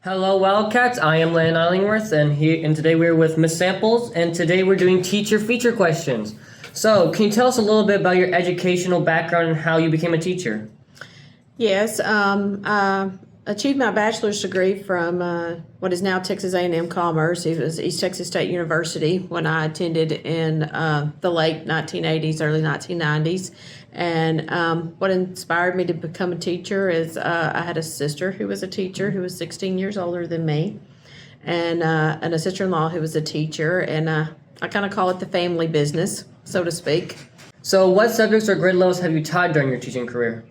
Hello, Wildcats. I am Landon Illingworth, and today we're with Miss Samples, and today we're doing teacher feature questions. So, can you tell us a little bit about your educational background and how you became a teacher? Yes, I achieved my bachelor's degree from what is now Texas A&M Commerce. It was East Texas State University when I attended in the late 1980s, early 1990s. And what inspired me to become a teacher is I had a sister who was a teacher who was 16 years older than me, and a sister-in-law who was a teacher. And I kind of call it the family business, so to speak. So, what subjects or grade levels have you taught during your teaching career?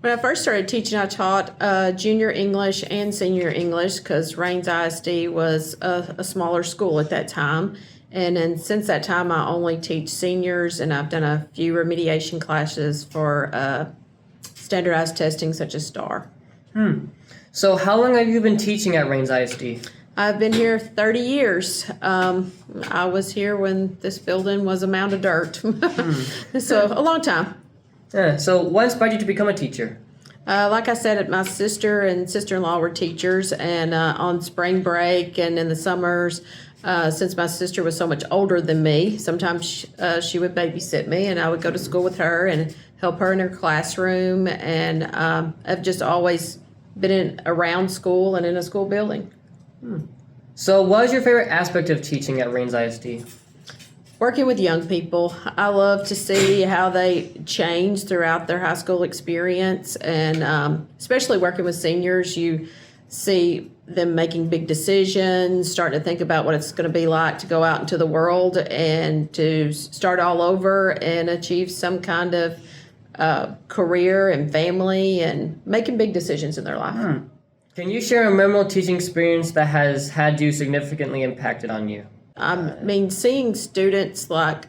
When I first started teaching, I taught junior English and senior English because Raines ISD was a smaller school at that time. And then since that time, I only teach seniors, and I've done a few remediation classes for standardized testing such as STAR. So, how long have you been teaching at Raines ISD? I've been here 30 years. I was here when this building was a mound of dirt. So, a long time. Yeah, so, what inspired you to become a teacher? Like I said, my sister and sister-in-law were teachers, and on spring break and in the summers, since my sister was so much older than me, sometimes she would babysit me, and I would go to school with her and help her in her classroom. And I've just always been around school and in a school building. So, what is your favorite aspect of teaching at Raines ISD? Working with young people. I love to see how they change throughout their high school experience, and especially working with seniors, you see them making big decisions, starting to think about what it's going to be like to go out into the world and to start all over and achieve some kind of career and family and making big decisions in their life. Can you share a memorable teaching experience that has had you significantly impacted on you? I mean, seeing students like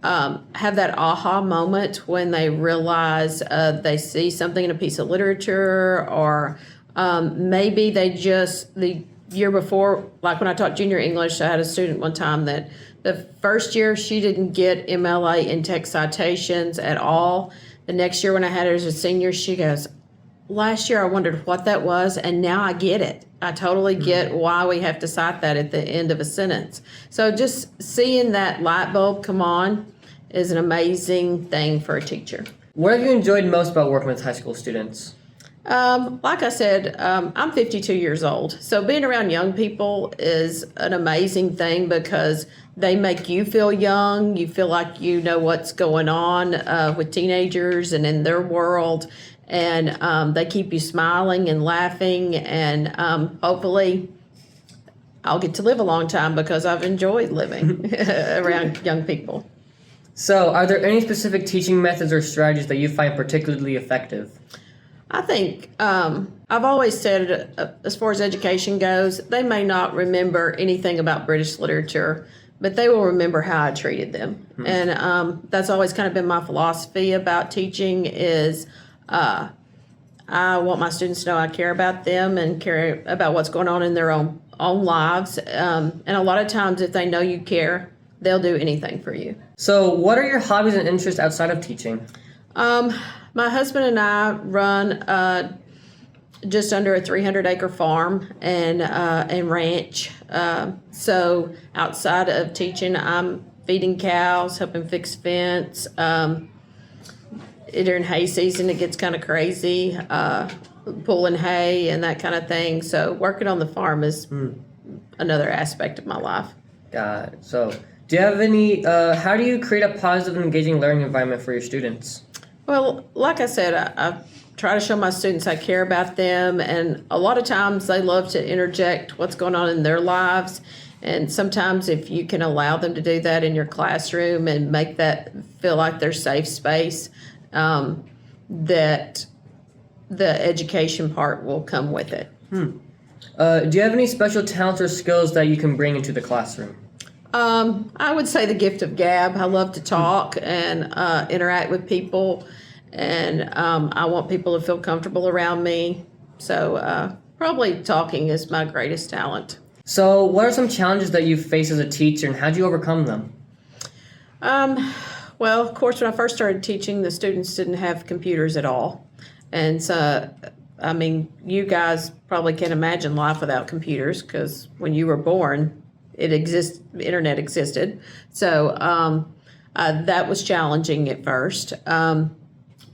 have that aha moment when they realize they see something in a piece of literature, or maybe they just, the year before, like when I taught junior English, I had a student one time that the first year she didn't get MLA in text citations at all. The next year when I had her as a senior, she goes, last year I wondered what that was, and now I get it. I totally get why we have to cite that at the end of a sentence. So just seeing that light bulb come on is an amazing thing for a teacher. What have you enjoyed most about working with high school students? Like I said, I'm 52 years old. So being around young people is an amazing thing because they make you feel young. You feel like you know what's going on with teenagers and in their world. And they keep you smiling and laughing, and hopefully I'll get to live a long time because I've enjoyed living around young people. So, are there any specific teaching methods or strategies that you find particularly effective? I think I've always said, as far as education goes, they may not remember anything about British literature, but they will remember how I treated them. And that's always kind of been my philosophy about teaching is I want my students to know I care about them and care about what's going on in their own lives. And a lot of times, if they know you care, they'll do anything for you. So, what are your hobbies and interests outside of teaching? My husband and I run just under a 300-acre farm and ranch. So outside of teaching, I'm feeding cows, helping fix fence. During hay season, it gets kind of crazy, pulling hay and that kind of thing. So working on the farm is another aspect of my life. Got it. So, do you have any, how do you create a positive and engaging learning environment for your students? Well, like I said, I try to show my students I care about them, and a lot of times they love to interject what's going on in their lives. And sometimes if you can allow them to do that in your classroom and make that feel like their safe space, that the education part will come with it. Do you have any special talents or skills that you can bring into the classroom? I would say the gift of gab. I love to talk and interact with people, and I want people to feel comfortable around me. So probably talking is my greatest talent. So what are some challenges that you face as a teacher, and how do you overcome them? Well, of course, when I first started teaching, the students didn't have computers at all. And so I mean, you guys probably can't imagine life without computers because when you were born, internet existed. So that was challenging at first.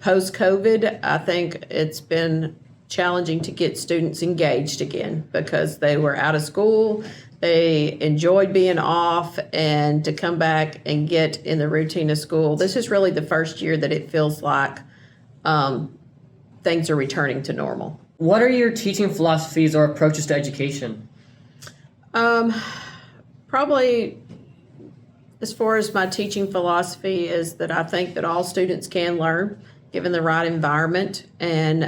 Post-COVID, I think it's been challenging to get students engaged again because they were out of school. They enjoyed being off, and to come back and get in the routine of school. This is really the first year that it feels like things are returning to normal. What are your teaching philosophies or approaches to education? Probably, as far as my teaching philosophy, is that I think that all students can learn given the right environment. And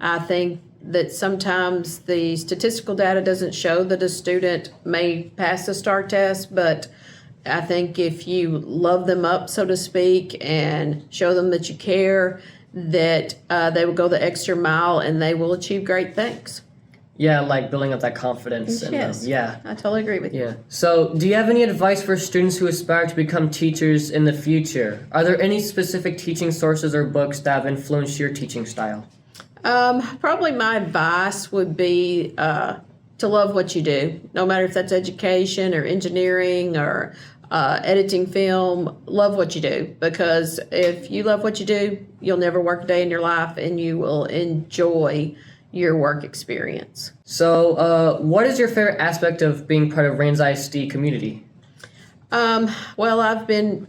I think that sometimes the statistical data doesn't show that a student may pass the STAR test, but I think if you love them up, so to speak, and show them that you care, that they will go the extra mile and they will achieve great things. Yeah, like building up that confidence. Yes, yeah. I totally agree with you. Yeah. So, do you have any advice for students who aspire to become teachers in the future? Are there any specific teaching sources or books that have influenced your teaching style? Probably my advice would be to love what you do, no matter if that's education or engineering or editing film. Love what you do, because if you love what you do, you'll never work a day in your life and you will enjoy your work experience. So, what is your favorite aspect of being part of Rains ISD community? Well, I've been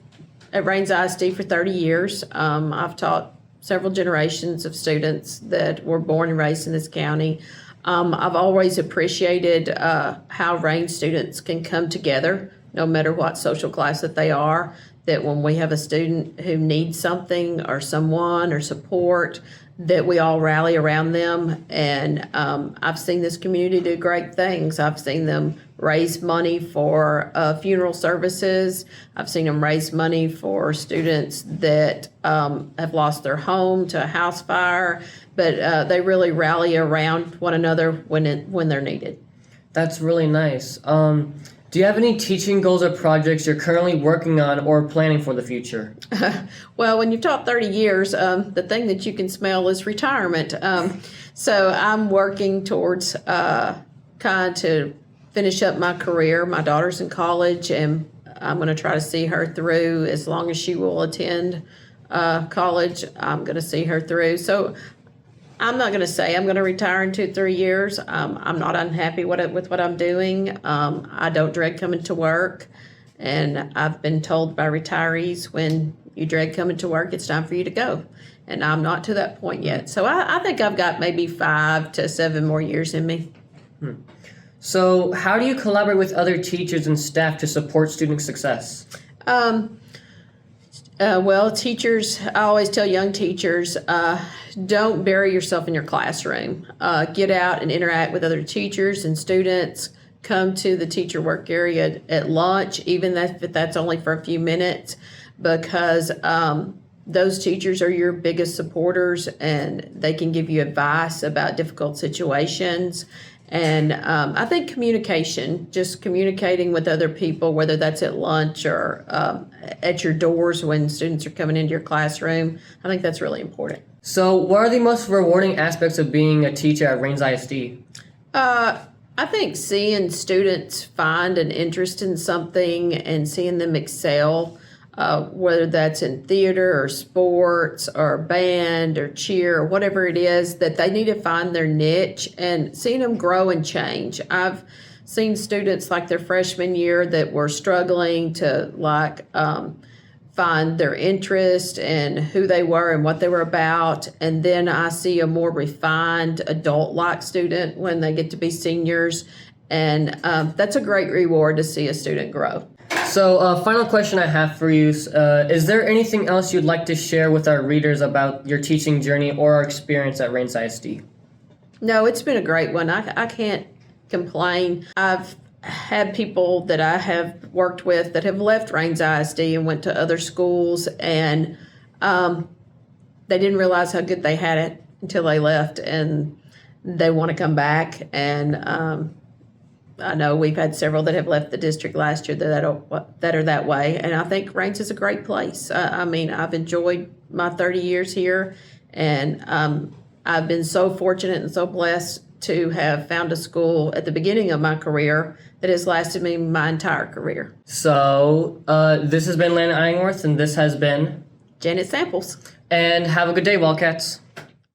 at Rains ISD for 30 years. I've taught several generations of students that were born and raised in this county. I've always appreciated how Rains students can come together, no matter what social class that they are, that when we have a student who needs something or someone or support, that we all rally around them. And I've seen this community do great things. I've seen them raise money for funeral services. I've seen them raise money for students that have lost their home to a house fire. But they really rally around one another when they're needed. That's really nice. Do you have any teaching goals or projects you're currently working on or planning for the future? Well, when you've taught 30 years, the thing that you can smell is retirement. So I'm working towards kind to finish up my career. My daughter's in college, and I'm going to try to see her through as long as she will attend college. I'm going to see her through. So I'm not going to say I'm going to retire in 2-3 years. I'm not unhappy with what I'm doing. I don't dread coming to work. And I've been told by retirees, when you dread coming to work, it's time for you to go. And I'm not to that point yet. So I think I've got maybe 5 to 7 more years in me. So how do you collaborate with other teachers and staff to support student success? Well, teachers, I always tell young teachers, don't bury yourself in your classroom. Get out and interact with other teachers and students. Come to the teacher work area at lunch, even if that's only for a few minutes, because those teachers are your biggest supporters, and they can give you advice about difficult situations. And I think communication, just communicating with other people, whether that's at lunch or at your doors when students are coming into your classroom, I think that's really important. So what are the most rewarding aspects of being a teacher at Rains ISD? I think seeing students find an interest in something and seeing them excel, whether that's in theater or sports or band or cheer or whatever it is, that they need to find their niche, and seeing them grow and change. I've seen students like their freshman year that were struggling to find their interest and who they were and what they were about. And then I see a more refined adult-like student when they get to be seniors. And that's a great reward to see a student grow. So final question I have for you, is there anything else you'd like to share with our readers about your teaching journey or our experience at Rains ISD? No, it's been a great one. I can't complain. I've had people that I have worked with that have left Rains ISD and went to other schools, and they didn't realize how good they had it until they left, and they want to come back. And I know we've had several that have left the district last year that are that way, and I think Rains is a great place. I mean, I've enjoyed my 30 years here, and I've been so fortunate and so blessed to have found a school at the beginning of my career that has lasted me my entire career. So, this has been Landon Illingworth, and this has been... Janet Samples. And have a good day, Wildcats.